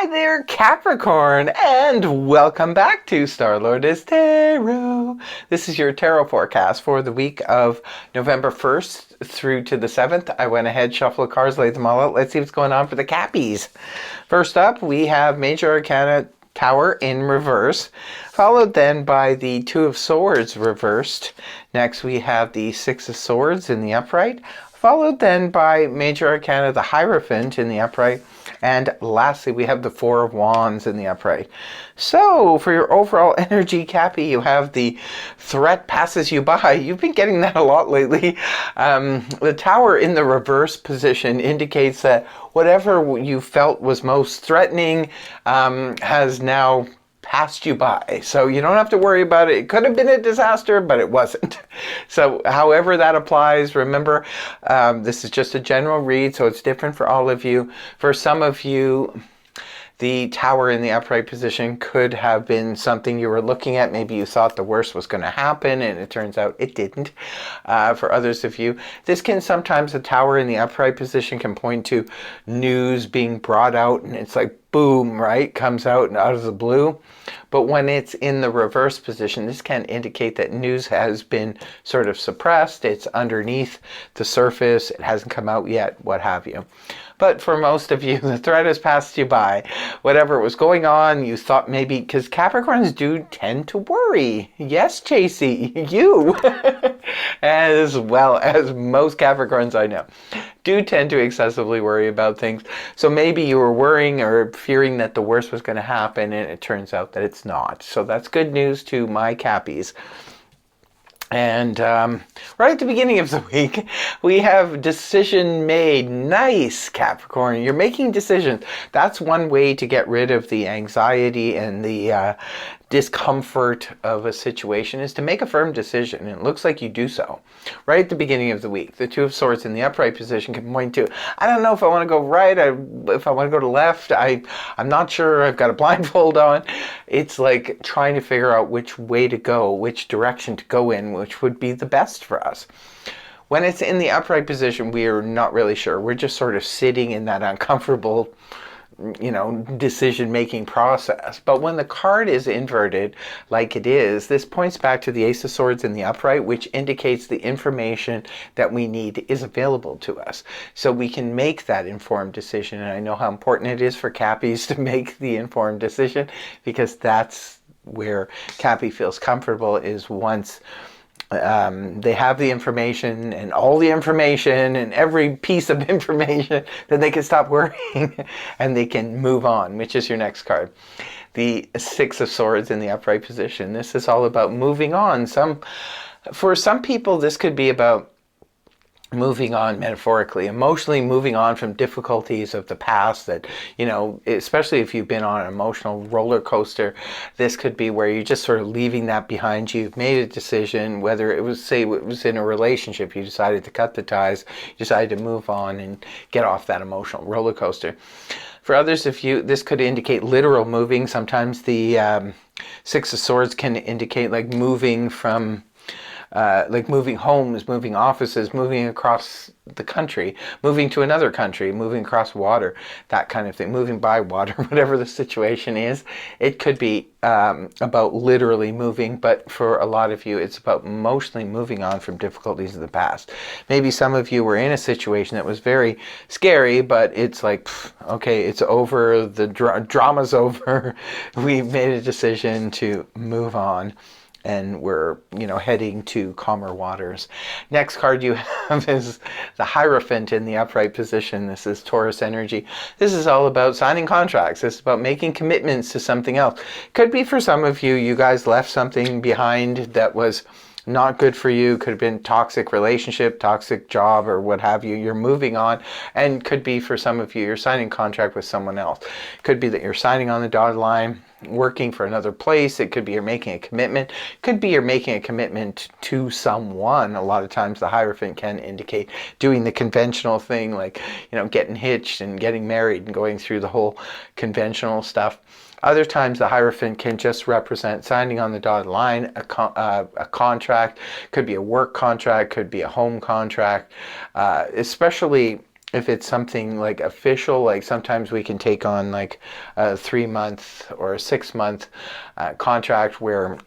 Hi there, Capricorn, and welcome back to Star-Lord's Tarot. This is your tarot forecast for the week of November 1st through to the 7th. I went ahead, shuffled the cards, laid them all out. Let's see what's going on for the Cappies. First up, we have Major Arcana Tower in reverse, followed then by the Two of Swords reversed. Next, we have the Six of Swords in the upright, followed then by Major Arcana the Hierophant in the upright. And lastly, we have the Four of Wands in the upright. So, for your overall energy, Cappy, you have the threat passes you by. You've been getting that a lot lately. The Tower in the reverse position indicates that whatever you felt was most threatening has now passed you by. So you don't have to worry about it. It could have been a disaster, but it wasn't. So however that applies, remember, this is just a general read, so it's different for all of you. For some of you, the Tower in the upright position could have been something you were looking at. Maybe you thought the worst was going to happen, and it turns out it didn't. For others of you, this can sometimes, the Tower in the upright position can point to news being brought out, and it's like, boom, right? Comes out and out of the blue. But when it's in the reverse position, this can indicate that news has been sort of suppressed. It's underneath the surface. It hasn't come out yet, what have you. But for most of you, the threat has passed you by. Whatever was going on, you thought maybe, because Capricorns do tend to worry. Yes, Chasey, you, as well as most Capricorns I know, do tend to excessively worry about things. So maybe you were worrying or fearing that the worst was going to happen, and it turns out that it's not. So that's good news to my Cappies. And right at the beginning of the week, we have decision made. Nice, Capricorn. You're making decisions. That's one way to get rid of the anxiety and the discomfort of a situation, is to make a firm decision. And it looks like you do so right at the beginning of the week. The Two of Swords in the upright position can point to, I don't know if I want to go right, if I want to go to left. I'm not sure. I've got a blindfold on. It's like trying to figure out which way to go, which direction to go in, which would be the best for us. When it's in the upright position, we are not really sure. We're just sort of sitting in that uncomfortable, decision-making process. But when the card is inverted like it is, this points back to the Ace of Swords in the upright, which indicates the information that we need is available to us. So we can make that informed decision. And I know how important it is for Cappies to make the informed decision, because that's where Cappy feels comfortable, is once they have the information and all the information and every piece of information, then they can stop worrying and they can move on, which is your next card. The Six of Swords in the upright position. This is all about moving on. For some people, this could be about moving on metaphorically, emotionally moving on from difficulties of the past that, especially if you've been on an emotional roller coaster, this could be where you're just sort of leaving that behind you. You've made a decision, whether it was, say, it was in a relationship, you decided to cut the ties, you decided to move on and get off that emotional roller coaster. For others of you, this could indicate literal moving. Sometimes the Six of Swords can indicate like moving from like moving homes, moving offices, moving across the country, moving to another country, moving across water, that kind of thing, moving by water, whatever the situation is. It could be about literally moving, but for a lot of you, it's about mostly moving on from difficulties of the past. Maybe some of you were in a situation that was very scary, but it's like, okay, it's over, the drama's over, we've made a decision to move on. And we're, heading to calmer waters. Next card you have is the Hierophant in the upright position. This is Taurus energy. This is all about signing contracts. This is about making commitments to something else. Could be for some of you, you guys left something behind that was not good for you. Could have been toxic relationship, toxic job, or what have you. You're moving on. And could be for some of you, you're signing a contract with someone else. Could be that you're signing on the dotted line, working for another place. It could be you're making a commitment. Could be you're making a commitment to someone. A lot of times the Hierophant can indicate doing the conventional thing, like, getting hitched and getting married and going through the whole conventional stuff. Other times the Hierophant can just represent signing on the dotted line, a contract. Could be a work contract, could be a home contract, especially if it's something like official, like sometimes we can take on like a 3 month or a 6 month contract where,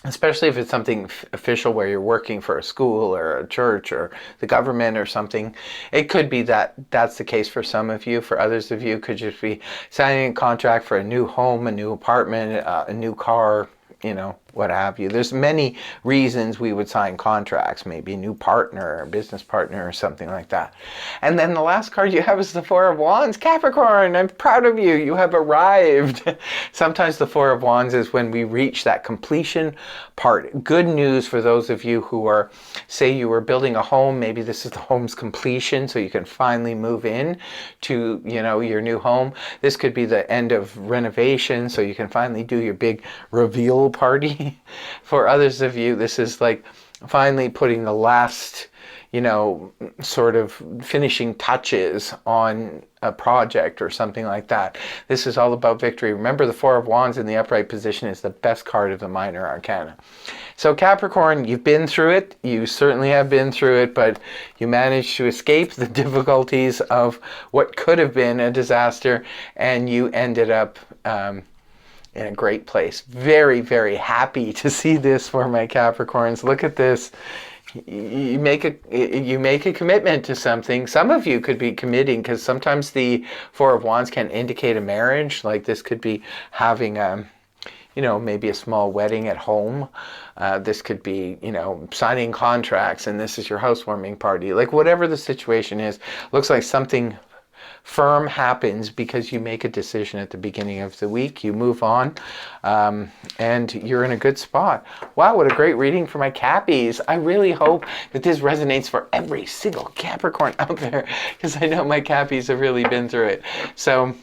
especially if it's something official where you're working for a school or a church or the government or something, it could be that that's the case for some of you. For others of you, it could just be signing a contract for a new home, a new apartment, a new car, what have you. There's many reasons we would sign contracts, maybe a new partner, a business partner, or something like that. And then the last card you have is the Four of Wands. Capricorn, I'm proud of you. You have arrived. Sometimes the Four of Wands is when we reach that completion part. Good news for those of you who are, say you were building a home, maybe this is the home's completion, so you can finally move in to, your new home. This could be the end of renovation, so you can finally do your big reveal party. For others of you, this is like finally putting the last, sort of finishing touches on a project or something like that. This is all about victory. Remember, the Four of Wands in the upright position is the best card of the minor arcana. So Capricorn, you've been through it. You certainly have been through it, but you managed to escape the difficulties of what could have been a disaster, and you ended up in a great place. Very, very happy to see this for my Capricorns. Look at this. You make a commitment to something. Some of you could be committing, because sometimes the Four of Wands can indicate a marriage. Like this could be having maybe a small wedding at home. This could be, signing contracts, and this is your housewarming party. Like whatever the situation is, looks like something firm happens because you make a decision at the beginning of the week. You move on, and you're in a good spot. Wow, what a great reading for my Cappies. I really hope that this resonates for every single Capricorn out there, because I know my Cappies have really been through it. So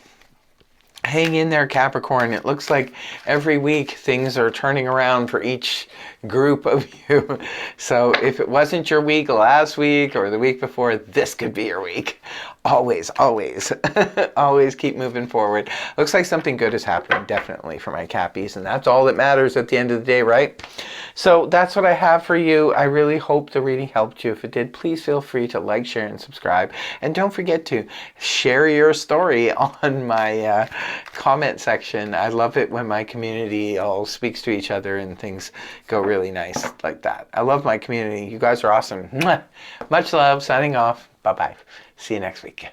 hang in there, Capricorn. It looks like every week things are turning around for each group of you. So if it wasn't your week last week or the week before, this could be your week. Always, always, always keep moving forward. Looks like something good is happening, definitely, for my Cappies, and that's all that matters at the end of the day, right? So that's what I have for you. I really hope the reading helped you. If it did, please feel free to like, share, and subscribe. And don't forget to share your story on my comment section. I love it when my community all speaks to each other and things go really nice like that. I love my community. You guys are awesome. Much love. Signing off. Bye-bye. See you next week.